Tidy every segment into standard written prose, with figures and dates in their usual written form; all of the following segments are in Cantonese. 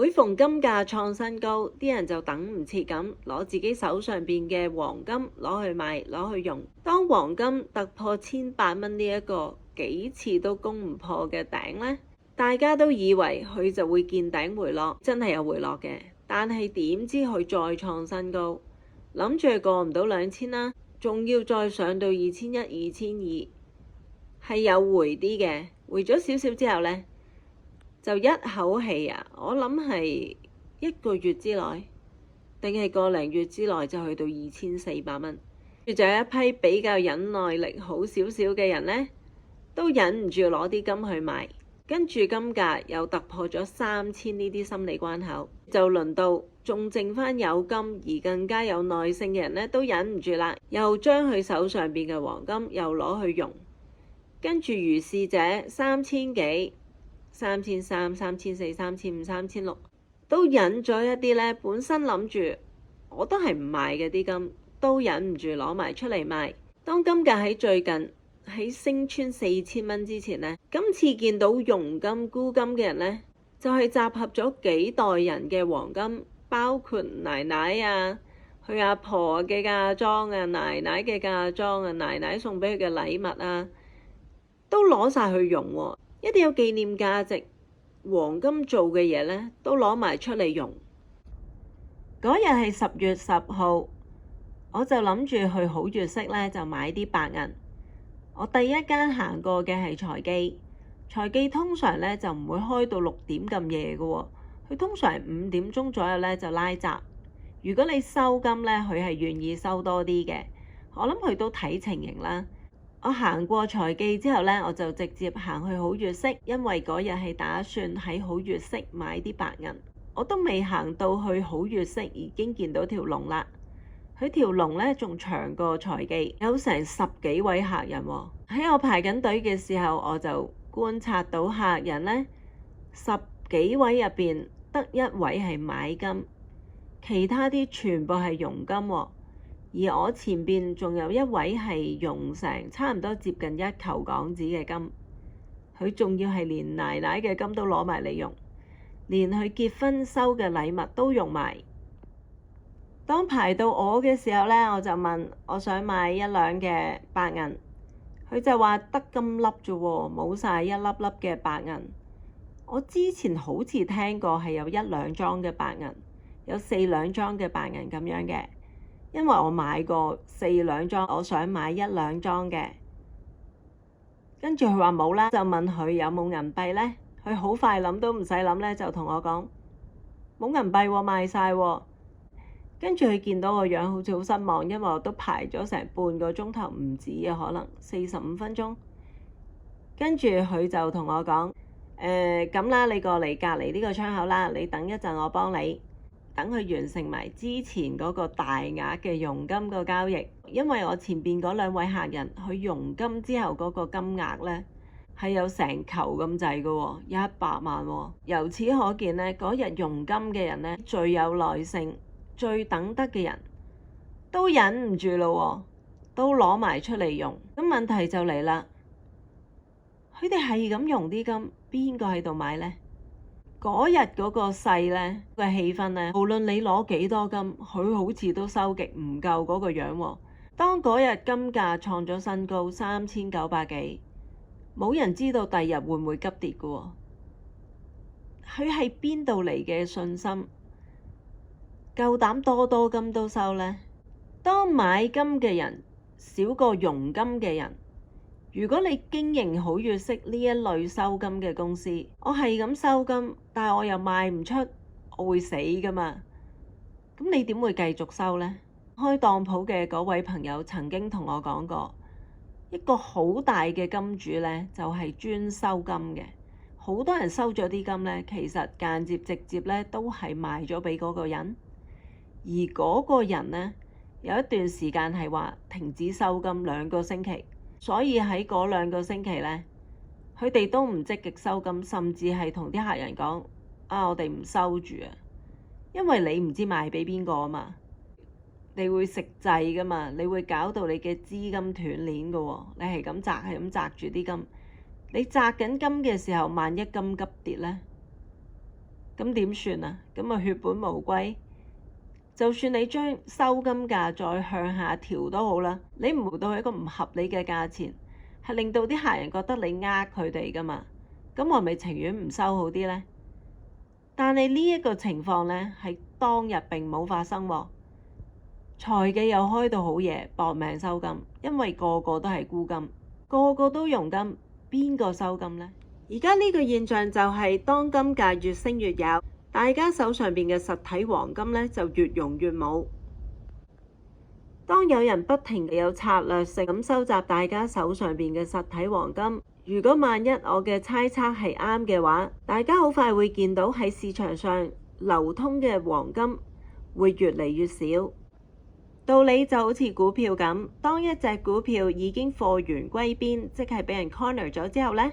每逢金價創新高，啲人就等唔切咁攞自己手上邊嘅黃金攞去賣攞去用。當黃金突破1800蚊呢一個幾次都攻唔破嘅頂呢，大家都以為佢就會見頂回落，真係有回落嘅。但係點知佢再創新高，諗住過唔到2000啦，仲要再上到2100、2200，係有回啲嘅，回咗少少之後呢，就一口氣我諗係1個月之內，定係個零月之內就去到2400蚊。就有一批比較忍耐力好少少嘅人呢，都忍唔住攞啲金去賣，跟住金價又突破咗3000呢啲心理關口，就輪到仲剩翻有金而更加有耐性嘅人呢，都忍唔住啦，又將佢手上邊嘅黃金又攞去用，跟住如是者3000幾、3300、3400、3500、3600，都忍咗一啲呢。本身諗住我都係唔賣嘅啲金，都忍唔住攞埋出嚟賣。當金價喺最近喺升穿4000蚊之前呢，今次見到熔金沽金嘅人呢，就係集合咗幾代人嘅黃金，包括奶奶啊、佢阿婆嘅嫁妝啊、奶奶嘅嫁妝啊、奶奶送俾佢嘅禮物啊，都攞晒去用喎。一啲有紀念價值黃金做嘅嘢呢，都攞埋出嚟用。嗰日係10月10號，我就諗住去好月色呢，就買啲白銀。我第一間行過嘅係財記，財記通常呢就唔會開到6點咁夜嘅喎，佢通常係5點鐘左右呢就拉閘。如果你收金呢，佢係願意收多啲嘅，我諗佢都睇情形啦。我行過財記之後呢，我就直接行去好月色，因為嗰日係打算喺好月色買啲白銀。我都未行到去好月色，已經見到條龍啦。佢條龍呢仲長過財記，有成10幾位客人喎。喺我排緊隊嘅時候，我就觀察到客人呢10幾位入邊得1位係買金，其他啲全部係熔金喎。而我前邊仲有1位係用成差唔多接近1球港紙嘅金，佢仲要係連奶奶嘅金都攞埋嚟用，連佢結婚收嘅禮物都用埋。當排到我嘅時候呢，我就問我想買1兩嘅白銀，佢就話得咁粒啫喎，冇晒一粒粒嘅白銀。我之前好似聽過係有1兩裝嘅白銀，有4兩裝嘅白銀咁樣嘅。因為我買過4兩裝，我想買1兩裝嘅。跟住佢話冇啦，就問佢有冇銀幣呢？佢好快諗都唔使諗呢，就同我講冇銀幣喎，賣晒喎。跟住佢見到我樣好似好失望，因為我都排咗成半個鐘頭唔止啊，可能45分鐘。跟住佢就同我講咁啦，你過嚟隔離呢個窗口啦，你等一陣我幫你。等佢完成埋之前嗰個大額嘅熔金個交易，因為我前邊嗰2位客人佢熔金之後嗰個金額呢係有成球咁滯嘅喎，100萬喎。由此可見呢，嗰日熔金嘅人呢，最有耐性、最等得嘅人都忍唔住咯，都攞埋出嚟用。咁問題就嚟啦，佢哋係咁用啲金，邊個喺度買呢？嗰日嗰個勢呢，個氣氛呢，無論你攞幾多金，佢好似都收極唔夠嗰個樣喎。當嗰日金價創咗新高3900幾，冇人知道第二日會唔會急跌嘅喎。佢係邊度嚟嘅信心，夠膽多金都收呢？當買金嘅人少過熔金嘅人，如果你經營好月色呢一類收金嘅公司，我係咁收金，但係我又賣唔出，我會死㗎嘛。咁你點會繼續收呢？開當鋪嘅嗰位朋友曾經同我講過，一個好大嘅金主呢，就係專收金嘅。好多人收咗啲金呢，其實間接直接呢都係賣咗俾嗰個人，而嗰個人呢，有一段時間係話停止收金2個星期。所以喺嗰2個星期呢，佢哋都唔積極收金，甚至係同啲客人講我哋唔收住啊，因為你唔知賣俾邊個啊嘛，你會食滯噶嘛，你會搞到你嘅資金斷鏈噶喎，你係咁擲住啲金，你擲緊金嘅時候，萬一金急跌呢，咁點算啊？咁咪血本無歸。就算你將收金價再向下調都好啦，你唔會到一個唔合理嘅價錢，係令到啲客人覺得你呃佢哋噶嘛。咁我咪情願唔收好啲呢？但係呢一個情況呢，係當日並冇發生喎。財記又開到好夜，搏命收金，因為個個都係沽金，個個都用金，邊個收金呢？而家呢個現象就係當金價越升越有，大家手上邊嘅實體黃金呢就越用越冇。當有人不停地有策略性咁收集大家手上邊嘅實體黃金，如果萬一我嘅猜測係啱嘅話，大家好快會見到喺市場上流通嘅黃金會越嚟越少。道理就好似股票咁，當一隻股票已經貨源歸邊，即係俾人 corner 咗之後呢，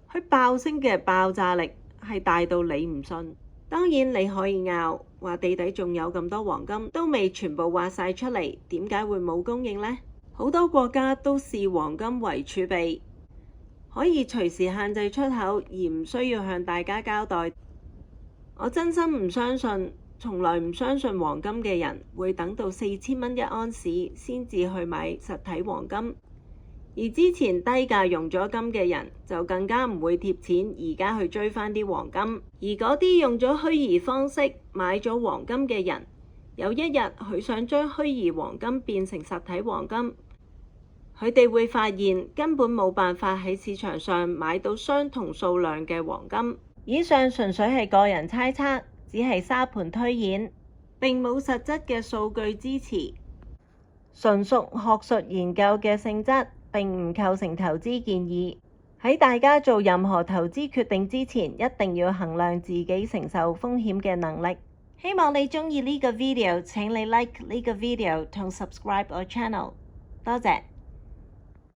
佢爆升嘅爆炸力係大到你唔信。當然你可以拗話地底仲有咁多黃金都未全部挖晒出嚟，點解會冇供應呢？好多國家都視黃金為儲備，可以隨時限制出口，而唔需要向大家交代。我真心唔相信，從來唔相信黃金嘅人會等到4000蚊一盎司先至去買實體黃金，而之前低價用咗金嘅人就更加唔會貼錢而家去追返啲黃金。而嗰啲用咗虛擬方式買咗黃金嘅人，有一日佢想將虛擬黃金變成實體黃金，佢哋會發現根本冇辦法喺市場上買到相同數量嘅黃金。以上純粹係個人猜測，只係沙盤推演，並冇實質嘅數據支持，純屬學術研究嘅性質，並唔構成投資建議。喺大家做任何投資決定之前，一定要衡量自己承受風險嘅能力。希望你鍾意呢個 video，請你 like 呢個 video同 subscribe 我 channel。多謝。